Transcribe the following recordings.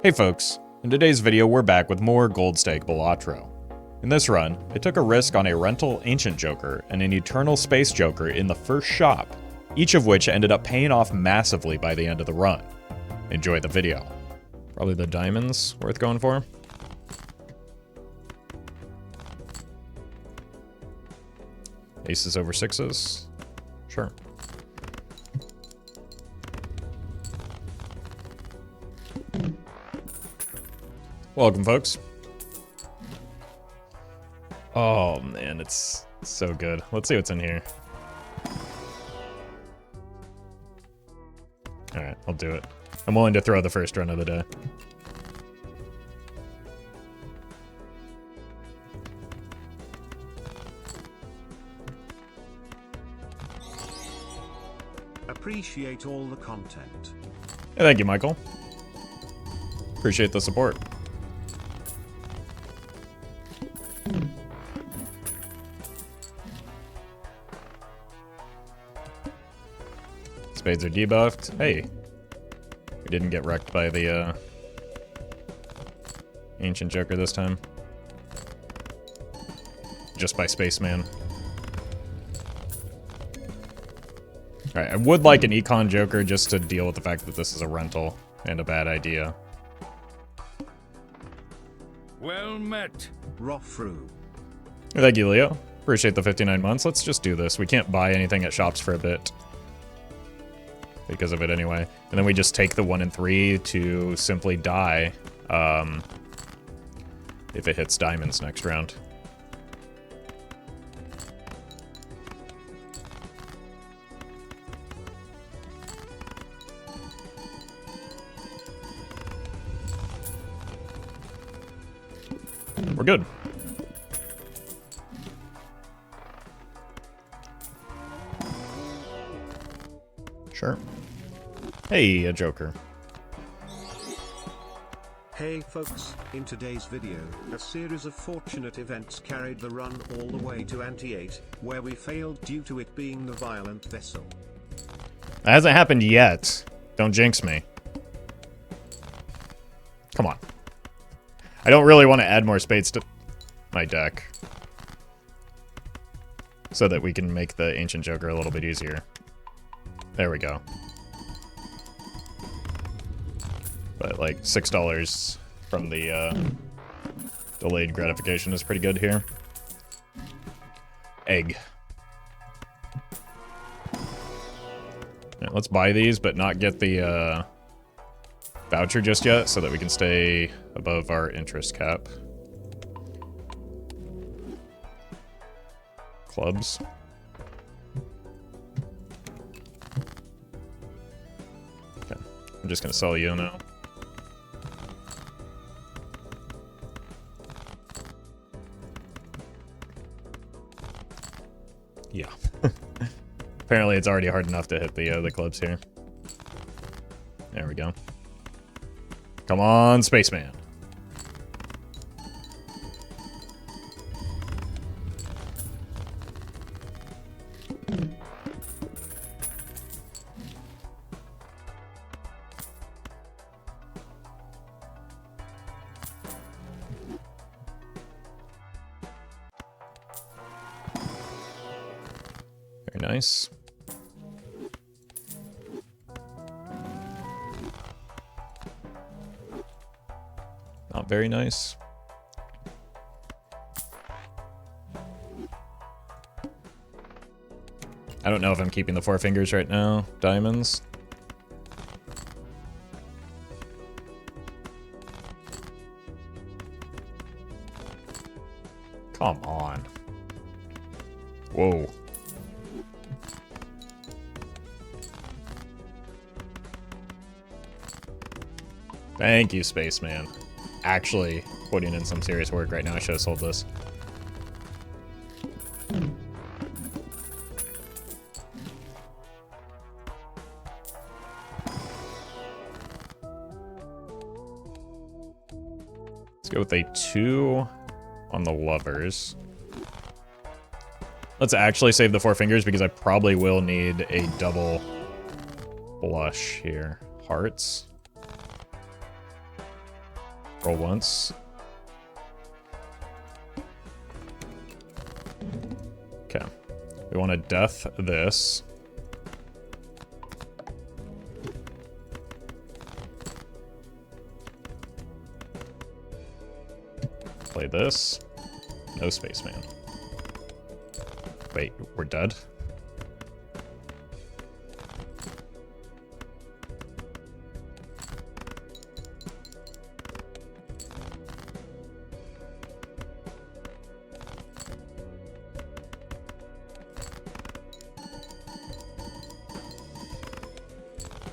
Hey folks, in today's video we're back with more Gold Stake Balatro. In this run, I took a risk on a rental Ancient Joker and an Eternal Space Joker in the first shop, each of which ended up paying off massively by the end of the run. Enjoy the video. Probably the diamonds worth going for. Aces over sixes? Sure. Welcome, folks. Oh man, it's so good. Let's see what's in here. Alright, I'll do it. I'm willing to throw the first run of the day. Appreciate all the content. Hey, thank you, Michael. Appreciate the support. Spades are debuffed. Hey, we didn't get wrecked by the Ancient Joker this time. Just by Spaceman. Alright, I would like an Econ Joker just to deal with the fact that this is a rental and a bad idea. Well met. Roffle. Thank you, Leo. Appreciate the 59 months. Let's just do this. We can't buy anything at shops for a bit. Because of it anyway. And then we just take the 1 and 3 to simply die if it hits diamonds next round. We're good. Sure. Hey, a Joker. Hey folks, in today's video, a series of fortunate events carried the run all the way to ante 8, where we failed due to it being the violent vessel. That hasn't happened yet. Don't jinx me. Come on. I don't really want to add more spades to my deck. So that we can make the Ancient Joker a little bit easier. There we go. But like $6 from the delayed gratification is pretty good here. Egg. Yeah, let's buy these, but not get the voucher just yet, so that we can stay above our interest cap. Clubs. Okay, I'm just gonna sell you now. Yeah. Apparently it's already hard enough to hit the clubs here. There we go. Come on, Spaceman. Very nice. Not very nice. I don't know if I'm keeping the 4 fingers right now. Diamonds. Come on. Whoa. Thank you, Spaceman. Actually putting in some serious work right now. I should have sold this. Let's go with a 2 on the lovers. Let's actually save the 4 fingers because I probably will need a double blush here. Hearts. Roll once. Okay. We want to death this. Play this. No spaceman. Wait, we're dead?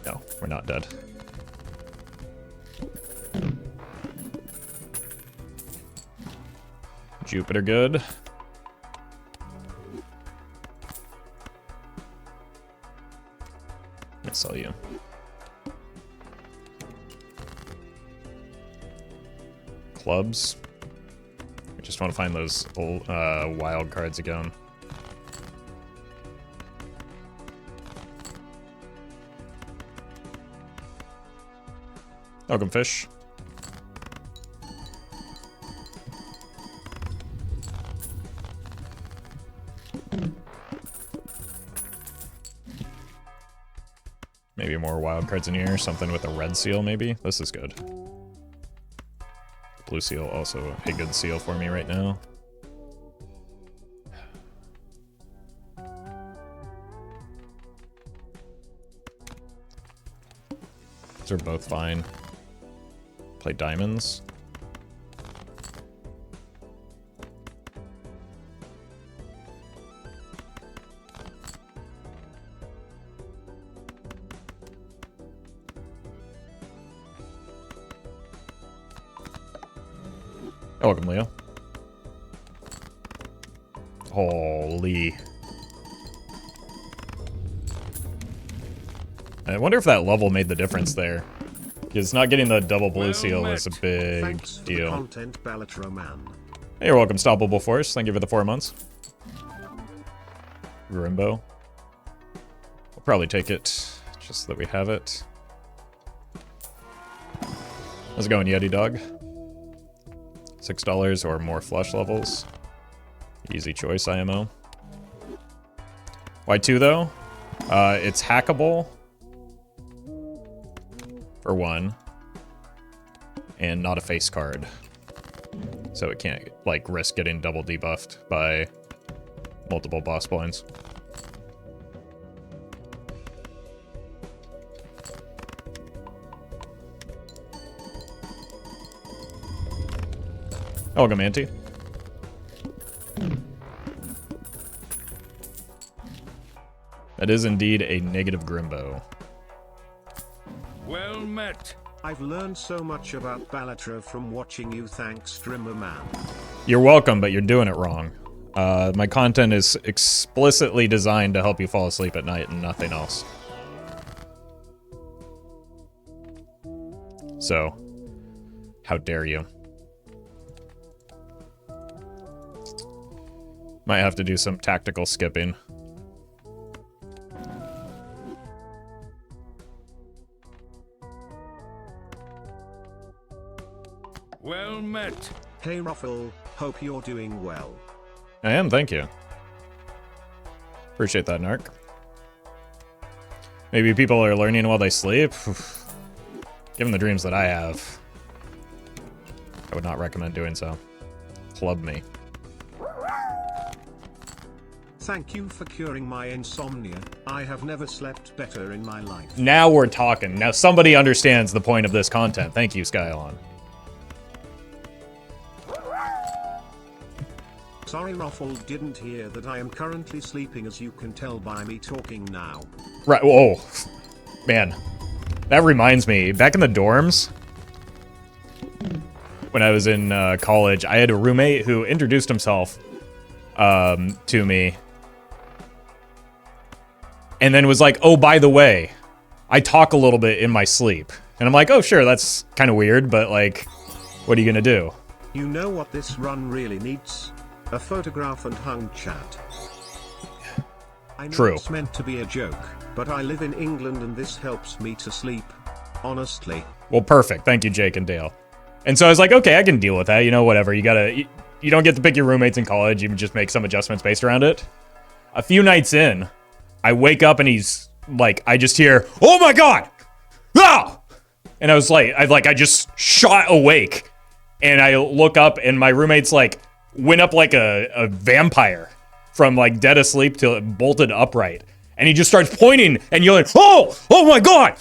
No, we're not dead. Jupiter good. I sell you. Clubs. I just want to find those old, wild cards again. Welcome, fish. Maybe more wild cards in here. Something with a red seal, maybe. This is good. Blue seal, also a good seal for me right now. These are both fine. Play diamonds. Oh, welcome, Leo. Holy. I wonder if that level made the difference there. Because not getting the double blue seal was a big Thanks for deal. the content, Balatro man. Hey, you're welcome, Stoppable Force. Thank you for the 4 months. Grimbo. We'll probably take it, just so that we have it. How's it going, Yeti Dog? $6 or more flush levels. Easy choice, IMO. Why 2 though? It's hackable. For 1. And not a face card. So it can't, like, risk getting double debuffed by multiple boss blinds. Welcome, Auntie. That is indeed a negative Grimbo. Well met. I've learned so much about Balatro from watching you, thanks, Streamer Man. You're welcome, but you're doing it wrong. My content is explicitly designed to help you fall asleep at night and nothing else. So, how dare you? Might have to do some tactical skipping. Well met. Hey Roffle, hope you're doing well. I am, thank you. Appreciate that, Narc. Maybe people are learning while they sleep. Given the dreams that I have, I would not recommend doing so. Club me. Thank you for curing my insomnia. I have never slept better in my life. Now we're talking. Now somebody understands the point of this content. Thank you, Skylon. Sorry Roffle didn't hear that I am currently sleeping, as you can tell by me talking now. Right, whoa. Man. That reminds me, back in the dorms, when I was in college, I had a roommate who introduced himself to me. And then was like, oh, by the way, I talk a little bit in my sleep. And I'm like, oh, sure, that's kind of weird, but like, what are you gonna do? You know what this run really needs? A photograph and hung chat. I know True. It's meant to be a joke, but I live in England and this helps me to sleep. Honestly. Well, perfect. Thank you, Jake and Dale. And so I was like, okay, I can deal with that. You know, whatever. You don't get to pick your roommates in college. You can just make some adjustments based around it. A few nights in, I wake up and he's like, I just hear, oh my God! Ah! And I was like, I just shot awake. And I look up and my roommate's like, went up like a vampire from like dead asleep to bolted upright. And he just starts pointing and yelling, oh my God!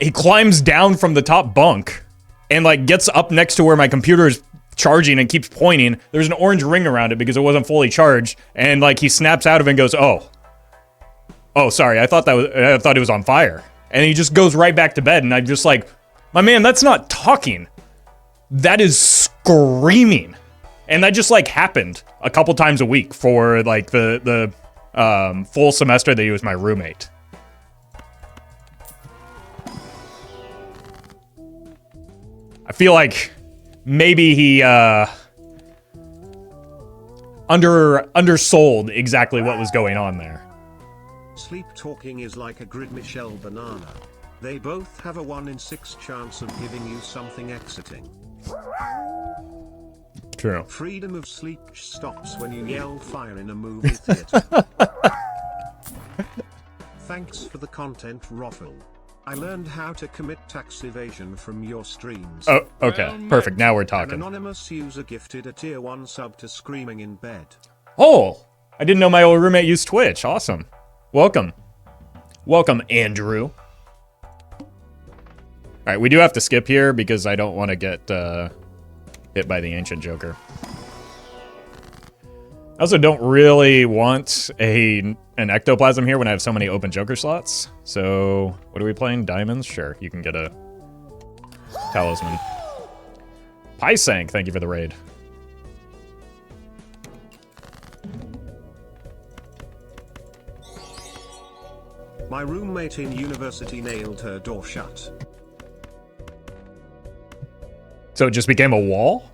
He climbs down from the top bunk and like gets up next to where my computer is charging and keeps pointing. There's an orange ring around it because it wasn't fully charged. And like he snaps out of it and goes, oh, sorry. I thought it was on fire. And he just goes right back to bed. And I'm just like, my man, that's not talking. That is screaming. And that just like happened a couple times a week for like the full semester that he was my roommate. I feel like maybe he undersold exactly what was going on there. Sleep talking is like a grid Michelle banana. They both have a 1 in 6 chance of giving you something exiting. True. Freedom of sleep stops when you yell fire in a movie theater. Thanks for the content, Roffle. I learned how to commit tax evasion from your streams. Oh, okay. Perfect. Now we're An talking. anonymous user gifted a tier 1 sub to Screaming in Bed. Oh, I didn't know my old roommate used Twitch. Awesome. Welcome. Welcome, Andrew. All right, we do have to skip here because I don't want to get hit by the Ancient Joker. I also don't really want an ectoplasm here when I have so many open Joker slots. So, what are we playing? Diamonds? Sure, you can get a talisman. Pysank, thank you for the raid. My roommate in university nailed her door shut. So it just became a wall?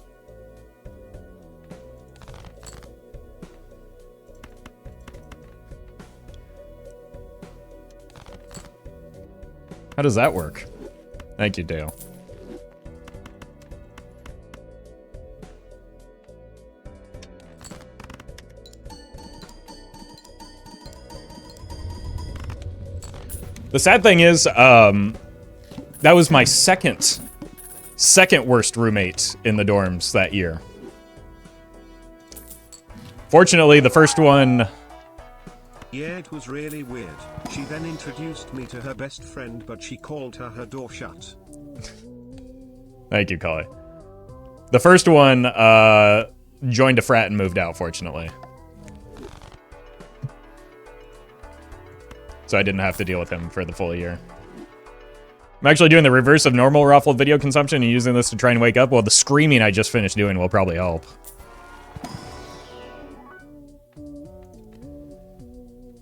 How does that work? Thank you, Dale. The sad thing is, that was my second worst roommate in the dorms that year. Fortunately, the first one... Yeah, it was really weird. She then introduced me to her best friend, but she called her door shut. Thank you, Collie. The first one joined a frat and moved out, fortunately. So I didn't have to deal with him for the full year. I'm actually doing the reverse of normal Roffle video consumption and using this to try and wake up. Well, the screaming I just finished doing will probably help.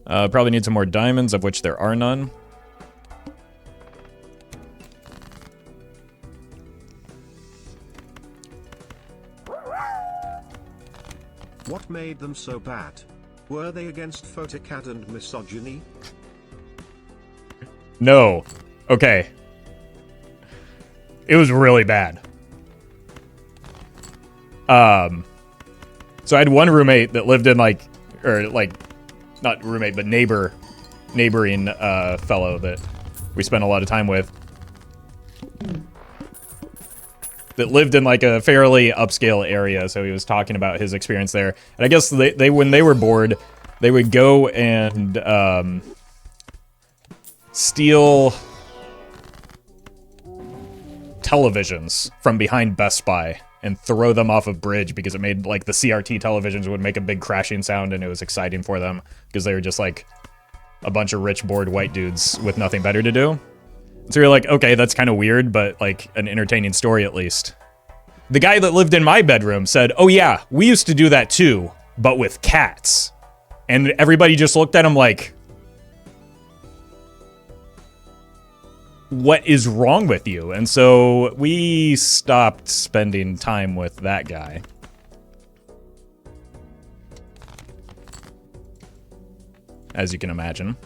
Probably need some more diamonds, of which there are none. What made them so bad? Were they against photocad and misogyny? No. Okay. It was really bad. So I had one roommate that lived in not roommate, but neighboring fellow that we spent a lot of time with. That lived in like a fairly upscale area, so he was talking about his experience there. And I guess they when they were bored, they would go and steal televisions from behind Best Buy and throw them off a bridge because it made like the CRT televisions would make a big crashing sound, and it was exciting for them because they were just like a bunch of rich bored white dudes with nothing better to do. So you're like, okay, that's kind of weird, but like an entertaining story at least. The guy that lived in my bedroom said, oh yeah, we used to do that too, but with cats. And everybody just looked at him like, what is wrong with you? And so we stopped spending time with that guy. As you can imagine.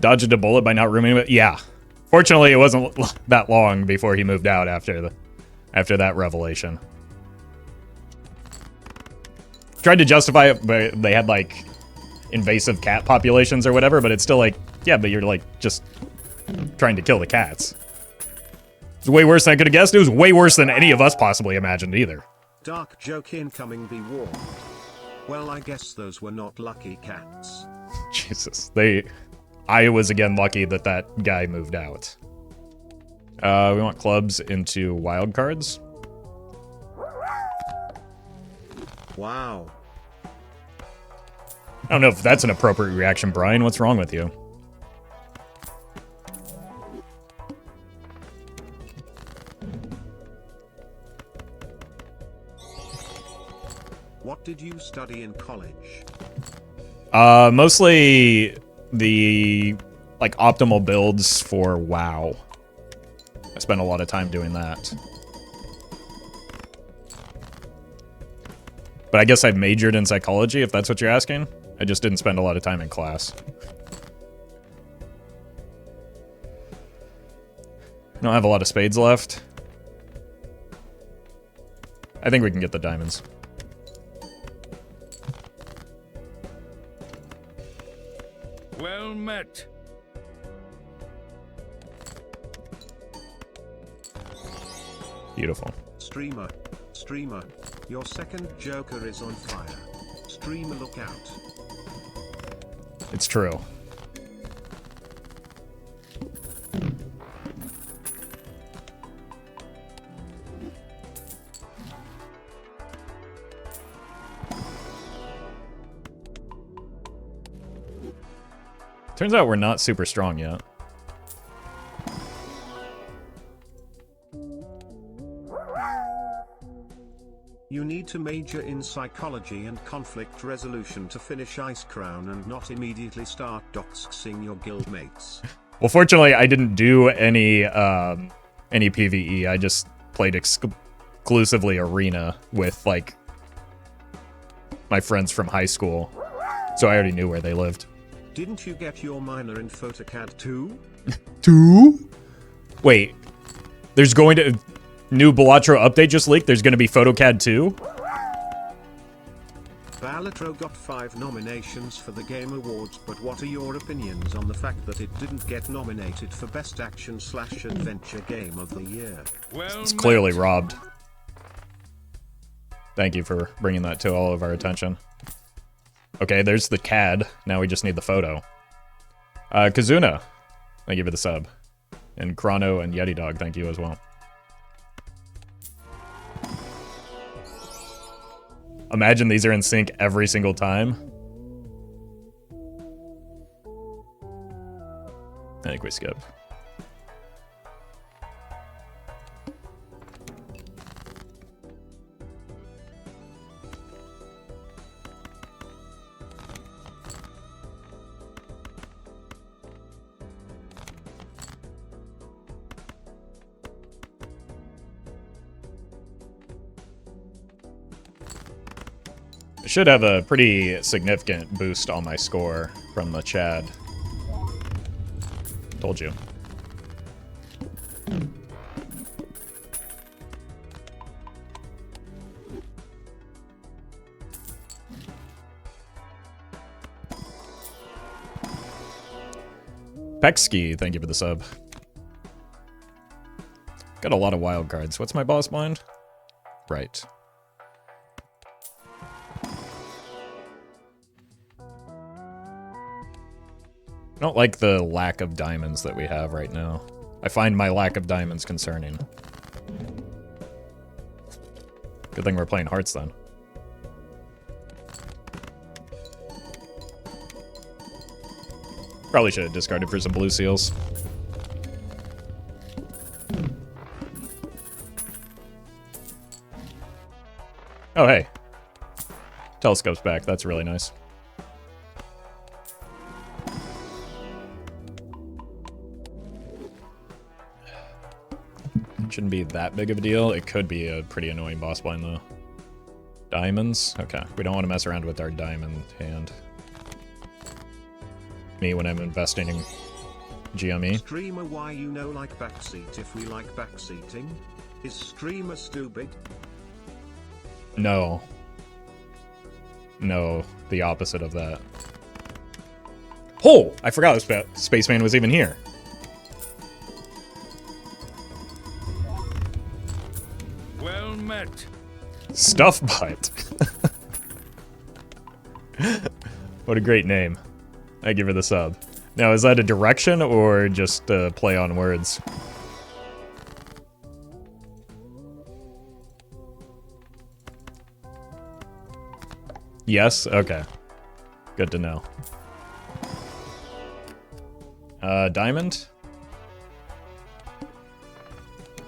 Dodged a bullet by not rooming with... Yeah. Fortunately, it wasn't that long before he moved out after that revelation. Tried to justify it, but they had, like, invasive cat populations or whatever, but it's still like, yeah, but you're, like, just trying to kill the cats. It's way worse than I could have guessed. It was way worse than any of us possibly imagined either. Dark joke incoming, be warned. Well, I guess those were not lucky cats. Jesus. I was again lucky that that guy moved out. We want clubs into wild cards. Wow. I don't know if that's an appropriate reaction, Brian. What's wrong with you? What did you study in college? Mostly the, like, optimal builds for WoW. I spent a lot of time doing that. But I guess I majored in psychology, if that's what you're asking. I just didn't spend a lot of time in class. I don't have a lot of spades left. I think we can get the diamonds. Well met. Beautiful. Streamer, your second joker is on fire. Streamer, look out. It's true. Turns out we're not super strong yet. You need to major in psychology and conflict resolution to finish Ice Crown and not immediately start doxing your guildmates. Well, fortunately, I didn't do any PvE. I just played exclusively arena with, like, my friends from high school. So I already knew where they lived. Didn't you get your minor in AutoCAD too? Wait, there's going to... New Balatro update just leaked. There's going to be AutoCAD 2? Balatro got 5 nominations for the Game Awards, but what are your opinions on the fact that it didn't get nominated for Best Action/Adventure Game of the Year? Well It's clearly robbed. Thank you for bringing that to all of our attention. Okay, there's the CAD. Now we just need the photo. Kazuna, thank you for the sub. And Chrono and Yeti Dog, thank you as well. Imagine these are in sync every single time. I think we skip. I should have a pretty significant boost on my score from the Chad. Told you. Peksky, thank you for the sub. Got a lot of wild cards. What's my boss blind? Right. I don't like the lack of diamonds that we have right now. I find my lack of diamonds concerning. Good thing we're playing hearts then. Probably should have discarded for some blue seals. Oh, hey. Telescope's back. That's really nice. Shouldn't be that big of a deal. It could be a pretty annoying boss blind, though. Diamonds? Okay. We don't want to mess around with our diamond hand. Me when I'm investing in GME. Streamer, why you know like backseat if we like backseating? Is streamer stupid? No. No, the opposite of that. Oh! I forgot this Spaceman was even here. Well met. Stuff Butt. What a great name. I give her the sub. Now, is that a direction or just a play on words? Yes? Okay. Good to know. Diamond?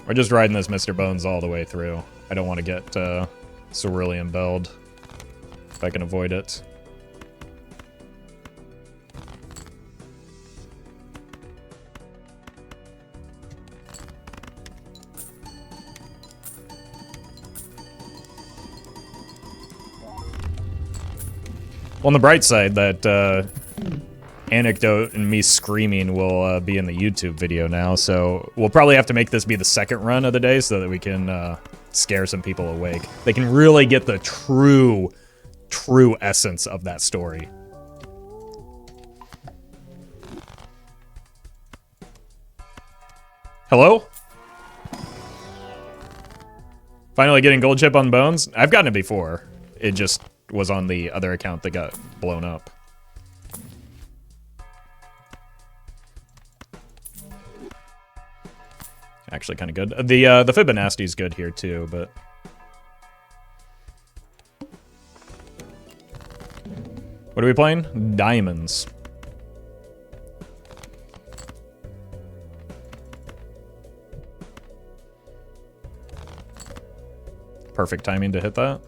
We're just riding this Mr. Bones all the way through. I don't want to get Cerulean Belled if I can avoid it. Well, on the bright side, that anecdote and me screaming will be in the YouTube video now, so we'll probably have to make this be the second run of the day so that we can scare some people awake. They can really get the true essence of that story. Hello? Finally getting gold chip on bones? I've gotten it before. It just was on the other account that got blown up. Actually kind of good. The Fibonacci is good here too, but what are we playing? Diamonds. Perfect timing to hit that.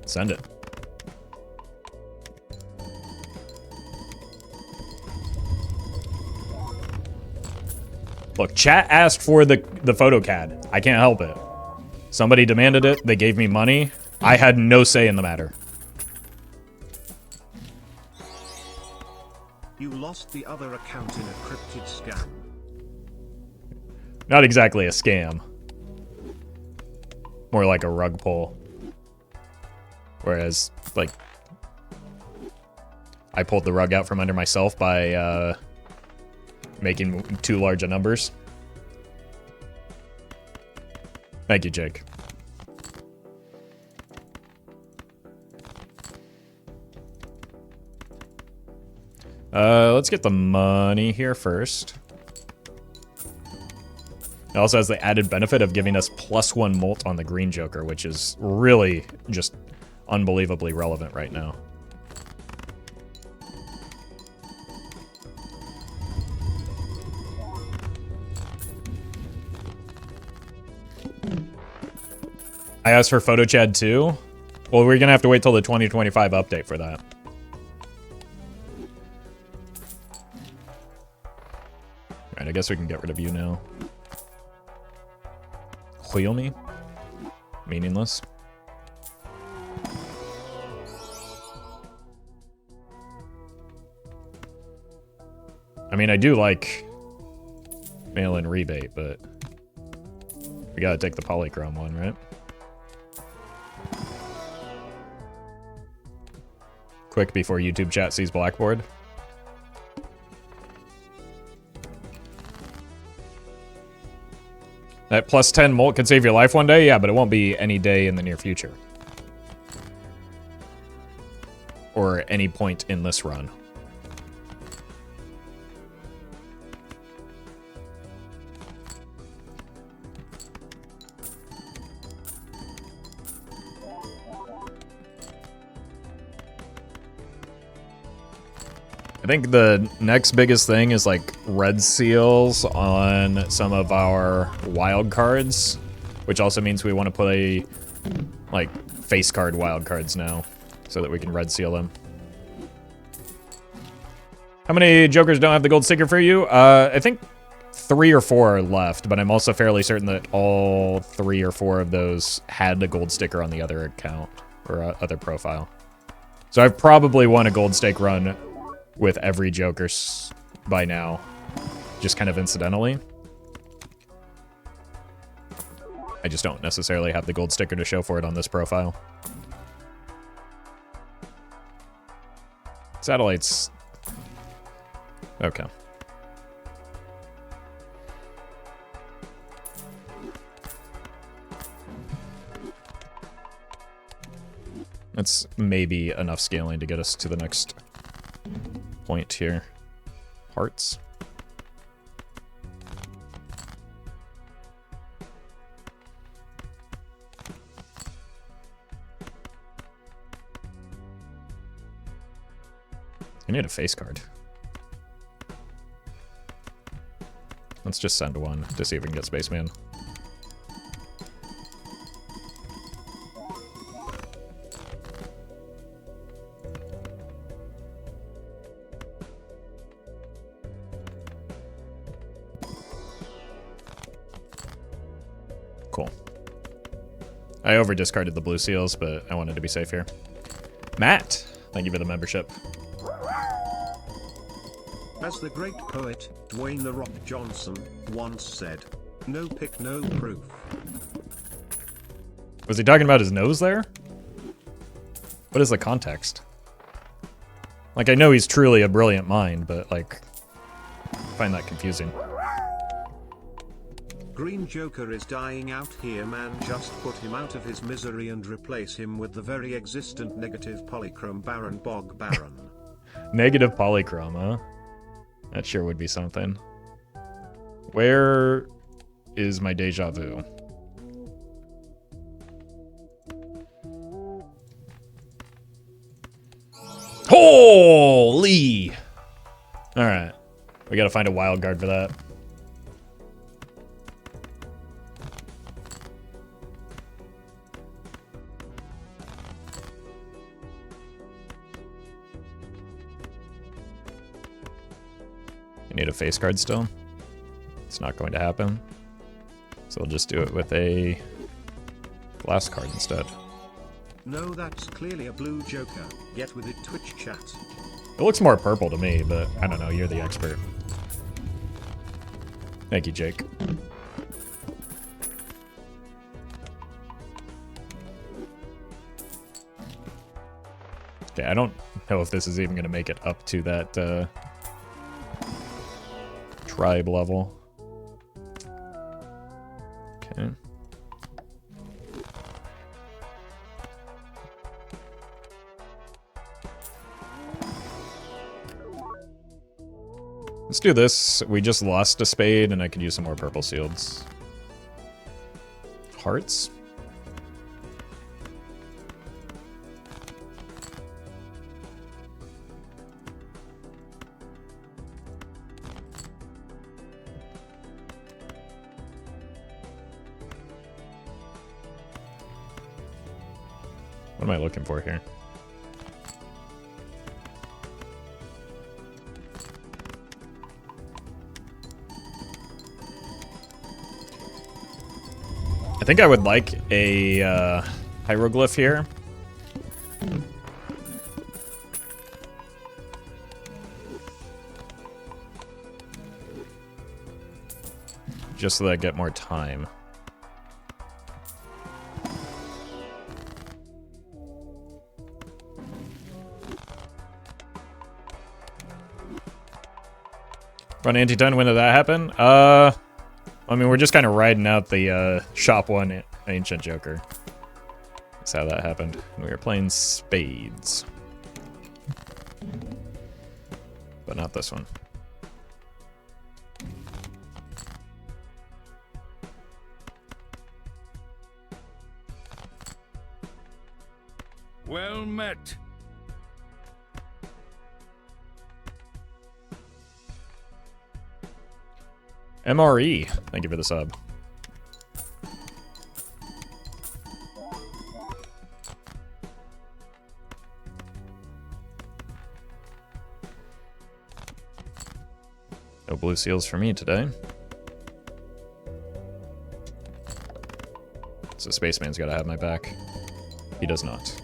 Send it. Look, chat asked for the photocad. I can't help it. Somebody demanded it. They gave me money. I had no say in the matter. You lost the other account in a cryptid scam. Not exactly a scam. More like a rug pull. Whereas, like, I pulled the rug out from under myself by making too large of numbers. Thank you, Jake. Let's get the money here first. It also has the added benefit of giving us +1 molt on the green joker, which is really just unbelievably relevant right now. I asked for photo chad too. Well, we're gonna have to wait till the 2025 update for that. Alright, I guess we can get rid of you now. Wheel me? Meaningless. I mean, I do like mail-in rebate, but we gotta take the polychrome one, right? Quick before YouTube chat sees Blackboard. That +10 molt could save your life one day? Yeah, but it won't be any day in the near future. Or any point in this run. I think the next biggest thing is like red seals on some of our wild cards, which also means we want to play like face card wild cards now so that we can red seal them. How many jokers don't have the gold sticker for you? I think 3 or 4 are left, but I'm also fairly certain that all 3 or 4 of those had the gold sticker on the other account or other profile. So I've probably won a gold stake run with every Joker by now, just kind of incidentally. I just don't necessarily have the gold sticker to show for it on this profile. Satellites. Okay. That's maybe enough scaling to get us to the next point here. Hearts. I need a face card. Let's just send one to see if we can get Spaceman. Cool. I over-discarded the blue seals, but I wanted to be safe here. Matt, thank you for the membership. As the great poet, Dwayne "The Rock" Johnson, once said, "No pick, no proof." Was he talking about his nose there? What is the context? Like, I know he's truly a brilliant mind, but, like, I find that confusing. Green Joker is dying out here, man. Just put him out of his misery and replace him with the very existent negative polychrome Baron Bog Baron. Negative polychrome, huh? That sure would be something. Where is my deja vu? Holy! Alright. We gotta find a wild card for that. I need a face card still. It's not going to happen. So we'll just do it with a glass card instead. No, that's clearly a blue Joker. Get with it, Twitch chat. It looks more purple to me, but I don't know. You're the expert. Thank you, Jake. Okay, I don't know if this is even going to make it up to that tribe level. Okay. Let's do this. We just lost a spade, and I could use some more purple seals. Hearts? What am I looking for here? I think I would like a hieroglyph here. Just so that I get more time. Run anti-10, when did that happen? I mean, we're just kind of riding out the shop one ancient Joker. That's how that happened. We were playing spades. But not this one. Well met. MRE, thank you for the sub. No blue seals for me today. So Spaceman's gotta have my back. He does not.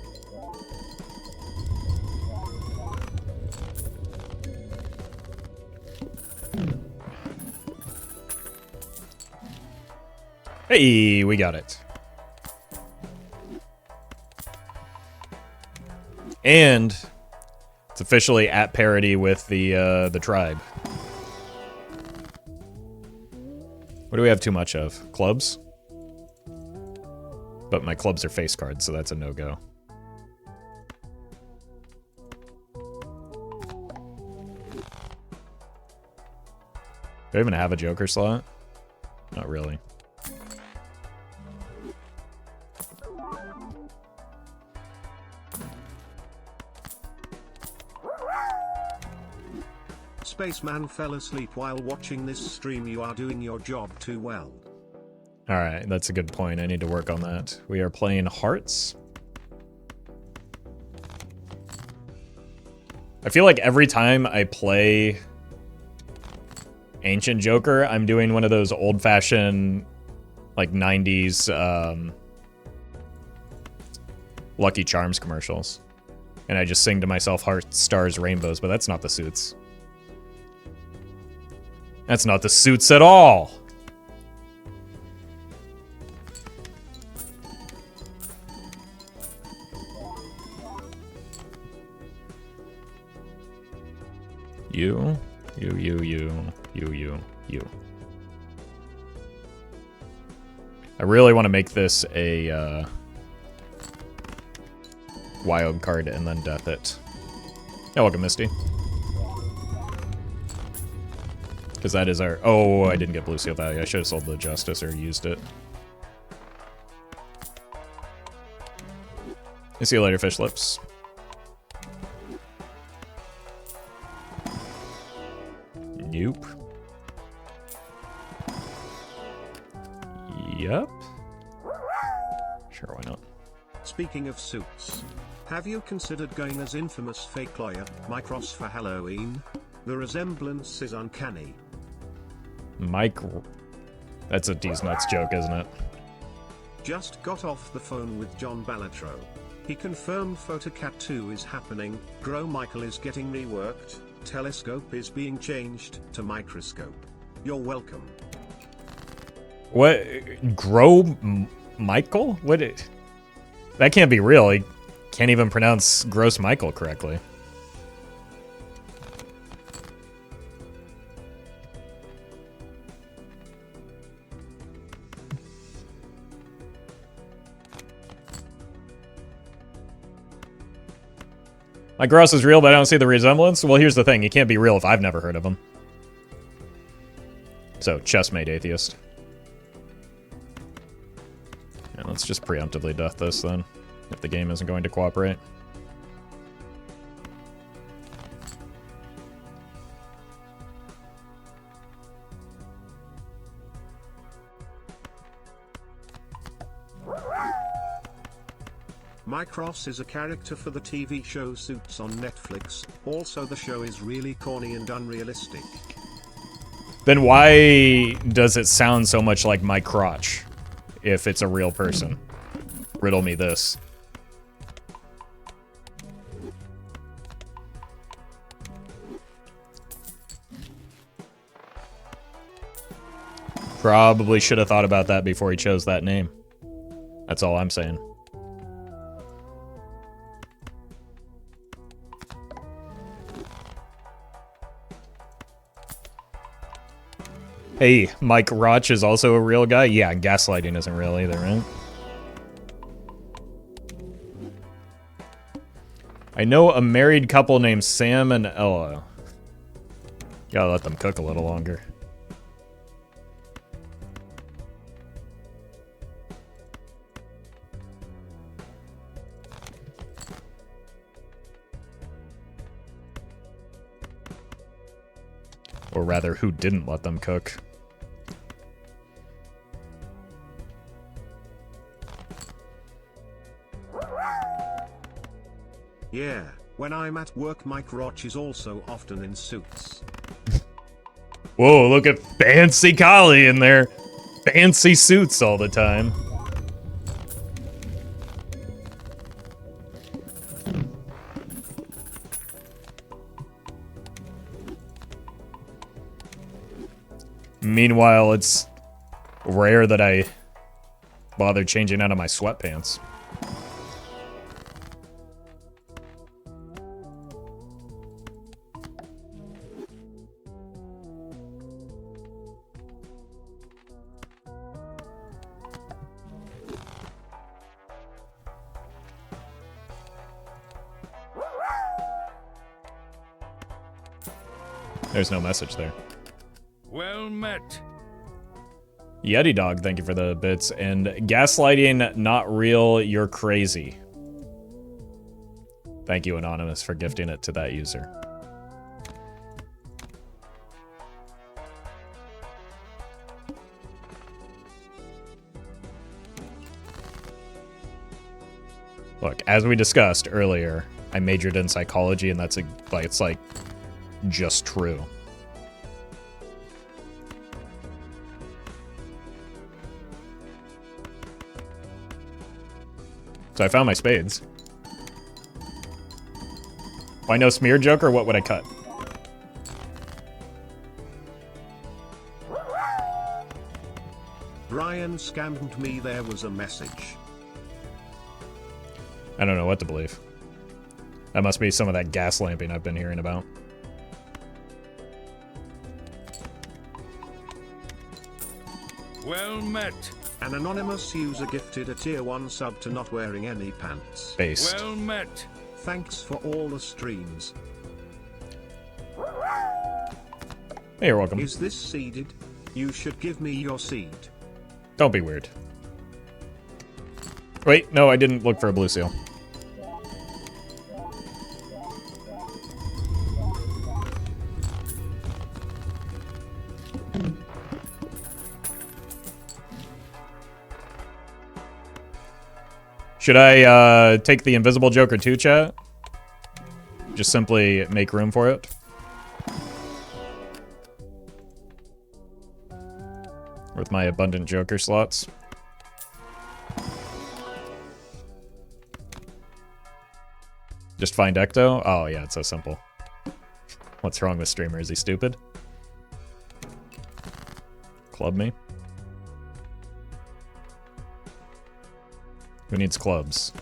Hey, we got it. And it's officially at parity with the tribe. What do we have too much of? Clubs? But my clubs are face cards, so that's a no-go. Do I even have a Joker slot? Not really. Spaceman fell asleep while watching this stream. You are doing your job too well. Alright, that's a good point. I need to work on that. We are playing Hearts. I feel like every time I play Ancient Joker, I'm doing one of those old-fashioned, like, 90s Lucky Charms commercials. And I just sing to myself hearts, stars, rainbows, but that's not the suits. That's not the suits at all! You. I really want to make this a wild card and then death it. Yeah, welcome, Misty. Because that is our... Oh, I didn't get blue seal value. I should have sold the Justice or used it. See you later, fish lips. Nope. Yep. Sure, why not? Speaking of suits, have you considered going as infamous fake lawyer Mike Ross for Halloween? The resemblance is uncanny. Mike... That's a D's Nuts joke, isn't it? Just got off the phone with John Balatro. He confirmed Photocat 2 is happening, Grow Michael is getting reworked, Telescope is being changed to Microscope. You're welcome. What? Michael? What? That can't be real. He can't even pronounce Gross Michael correctly. Mike Ross is real, but I don't see the resemblance. Well, here's the thing. He can't be real if I've never heard of him. So, chessmate atheist. And let's just preemptively death this then, if the game isn't going to cooperate. Mike Ross is a character for the TV show Suits on Netflix. Also, the show is really corny and unrealistic. Then why does it sound so much like my crotch if it's a real person? Riddle me this. Probably should have thought about that before he chose that name. That's all I'm saying. Hey, Mike Roch is also a real guy? Yeah, gaslighting isn't real either, right? I know a married couple named Sam and Ella. Gotta let them cook a little longer. Or rather, who didn't let them cook? Yeah, when I'm at work, Mike Roch is also often in suits. Whoa, look at Fancy Collie in there. Fancy suits all the time. Meanwhile, it's rare that I bother changing out of my sweatpants. There's no message there. Well met. Yeti Dog, thank you for the bits. And gaslighting, not real, you're crazy. Thank you, Anonymous, for gifting it to that user. Look, as we discussed earlier, I majored in psychology, and that's it's like just true. So I found my spades. If I know Smear Joker, what would I cut? Brian scammed me, there was a message. I don't know what to believe. That must be some of that gas lamping I've been hearing about. Well met. An anonymous user gifted a tier 1 sub to not wearing any pants. Based. Well met. Thanks for all the streams. Hey, you're welcome. Is this seeded? You should give me your seed. Don't be weird. Wait, no, I didn't look for a blue seal. Should I take the invisible Joker too, chat? Just simply make room for it. With my abundant Joker slots. Just find Ecto? Oh yeah, it's so simple. What's wrong with streamer? Is he stupid? Club me? Who needs clubs?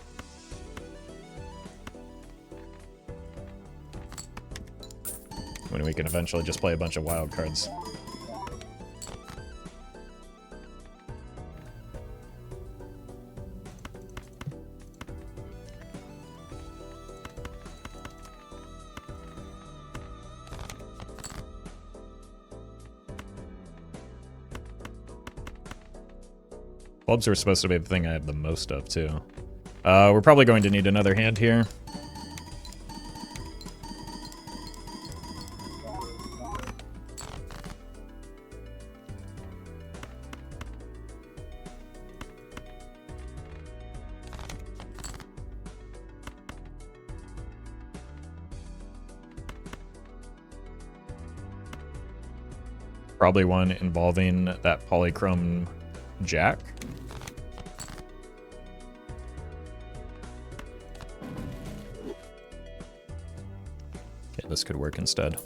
When we can eventually just play a bunch of wild cards. Clubs are supposed to be the thing I have the most of, too. We're probably going to need another hand here. Probably one involving that polychrome jack. Okay, this could work instead.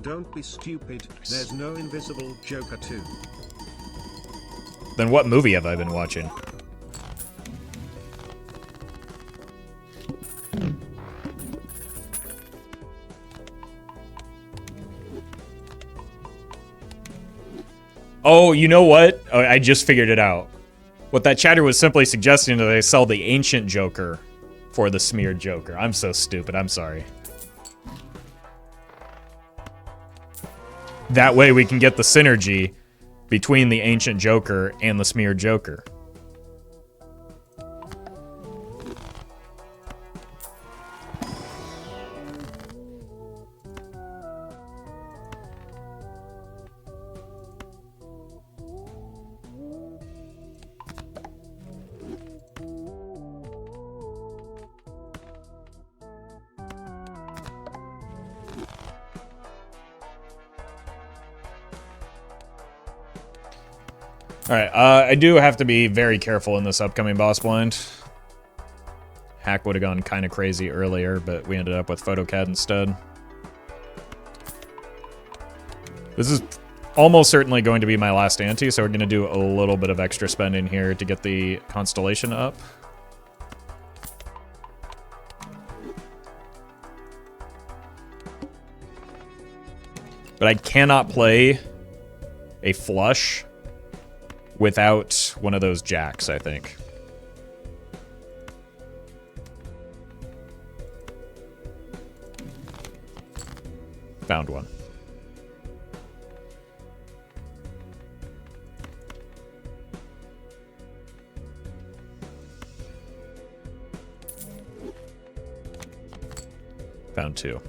Don't be stupid, there's no invisible Joker 2. Then what movie have I been watching? Oh, you know what? Oh, I just figured it out. What that chatter was simply suggesting that they sell the ancient Joker for the smeared Joker. I'm so stupid. I'm sorry. That way we can get the synergy between the ancient Joker and the smeared Joker. Alright, I do have to be very careful in this upcoming boss blind. Hack would have gone kind of crazy earlier, but we ended up with PhotoCAD instead. This is almost certainly going to be my last ante, so we're going to do a little bit of extra spending here to get the constellation up. But I cannot play a flush without one of those jacks, I think. Found one. Found two.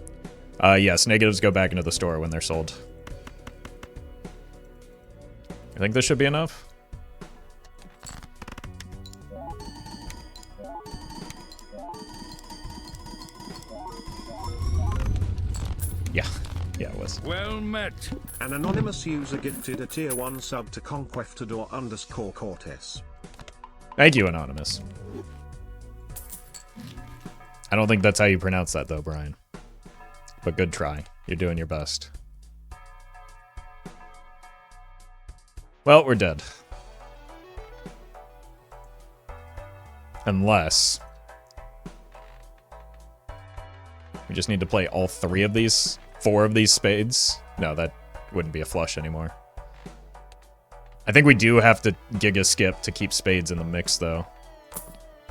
Yes, negatives go back into the store when they're sold. I think this should be enough. Yeah, it was. Well met. An anonymous user gifted a tier 1 sub to Conquestador_Cortes. Thank you, Anonymous. I don't think that's how you pronounce that, though, Brian. But good try. You're doing your best. Well, we're dead. Unless... we just need to play all 4 of these spades. No, that wouldn't be a flush anymore. I think we do have to Giga skip to keep spades in the mix, though.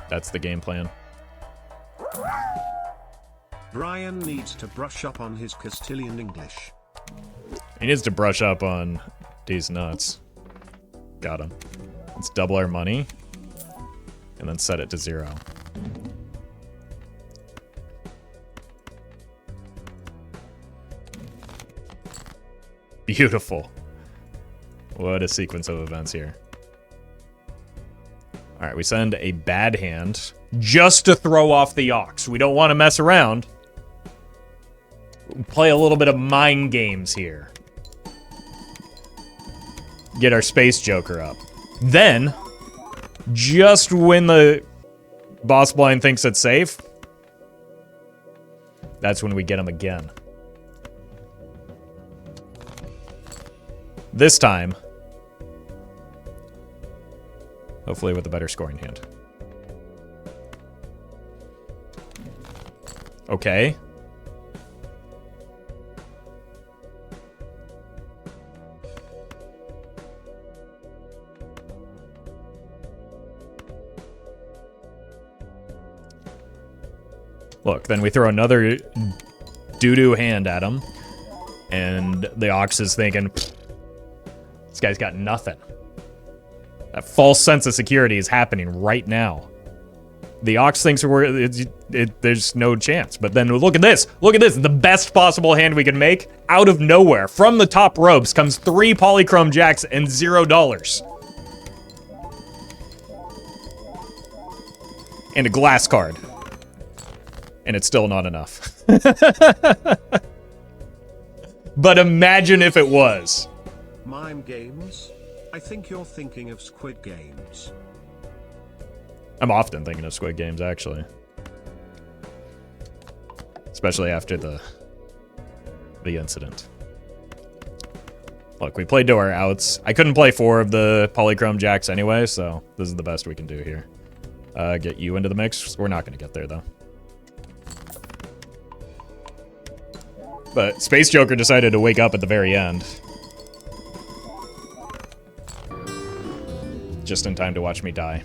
That's the game plan. Brian needs to brush up on his Castilian English. He needs to brush up on these nuts. Got him. Let's double our money. And then set it to 0. Beautiful. What a sequence of events here. Alright, we send a bad hand just to throw off the ox. We don't want to mess around. We'll play a little bit of mind games here. Get our Space Joker up. Then, just when the boss blind thinks it's safe, that's when we get him again. This time, hopefully with a better scoring hand. Okay. Look, then we throw another doo-doo hand at him, and the ox is thinking, this guy's got nothing. That false sense of security is happening right now. The ox thinks there's no chance. But then look at this. Look at this. The best possible hand we can make. Out of nowhere, from the top ropes, comes 3 polychrome jacks and $0. And a glass card. And it's still not enough. But imagine if it was. Mime games? I think you're thinking of Squid Games. I'm often thinking of Squid Games, actually. Especially after the incident. Look, we played to our outs. I couldn't play 4 of the polychrome jacks anyway, so this is the best we can do here. Get you into the mix. We're not going to get there, though. But Space Joker decided to wake up at the very end. Just in time to watch me die.